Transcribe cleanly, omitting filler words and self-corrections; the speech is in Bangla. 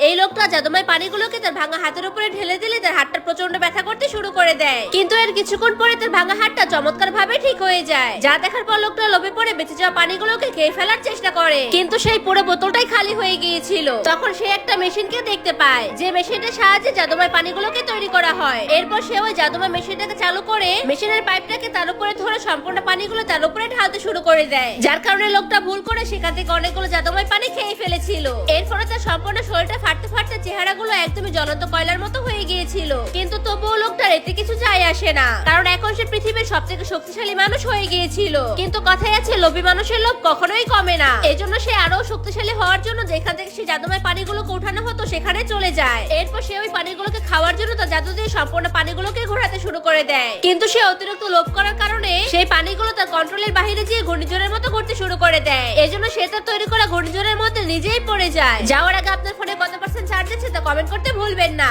এই লোকটা জাদুময় পানিগুলোকে তার ভাঙা হাতের উপরে ঢেলে দিলে তার হাতটা প্রচন্ড ব্যথা করতে শুরু করে দেয়। কিন্তু এর কিছুক্ষণ পরে তার ভাঙা হাতটা চমৎকার ভাবে ঠিক হয়ে যায়। যা দেখার পর লোকটা লোভে পড়ে বেঁচে যাওয়া পানিগুলোকে খেয়ে ফেলার চেষ্টা করে, কিন্তু সেই পুরো বোতলটাই খালি হয়ে গিয়েছিল। তখন সে একটা মেশিনকে দেখতে পায়, যে মেশিনটার সাহায্যে জাদুময় পানিগুলোকে তৈরি করা হয়। এরপর সে ওই জাদুময় মেশিনটাকে চালু করে মেশিনের পাইপটাকে তার উপরে ধরে সম্পূর্ণ পানিগুলো তার উপরে ঢালতে শুরু করে দেয়, যার কারণে লোকটা ভুল করে সেখান থেকে অনেকগুলো জাদুময় পানি খেয়ে ফেলেছিল। এরপরে তার সম্পূর্ণ শরীরটা ফাটতে ফাটতে চেহারাগুলো একদমই জ্বলন্ত কয়লার মতো হয়ে গিয়েছিল। কিন্তু তবুও লোকটার এতে কিছু যায় আসে না, কারণ এখন সে পৃথিবীর সবথেকে শক্তিশালী মানুষ হয়ে গিয়েছিল। কিন্তু কথাই আছে, লোভী মানুষের লোভ কখনোই কমে না। এজন্য সে আরো শক্তিশালী হওয়ার জন্য যেখান থেকে সে জাদুময় পানিগুলোকে উঠানো হতো সেখানে চলে যায়। এরপর সে ওই পানিগুলোকে খাওয়ার জন্য তার জাদু দিয়ে সম্পূর্ণ পানিগুলোকে ঘোরাতে শুরু করে দেয়। কিন্তু সে অতিরিক্ত লোভ করার কারণে সেই পানিগুলো তার কন্ট্রোলের বাইরে গিয়ে ঘূর্ণিঝড়ের মতো করতে শুরু করে দেয়। এজন্য সে তার তৈরি করা ঘূর্ণিঝড়ের মধ্যে নিজেই পড়ে যায়। যাওয়ার আগে আপনার ফোনে কত % চার্জ আছে তা কমেন্ট করতে ভুলবেন না।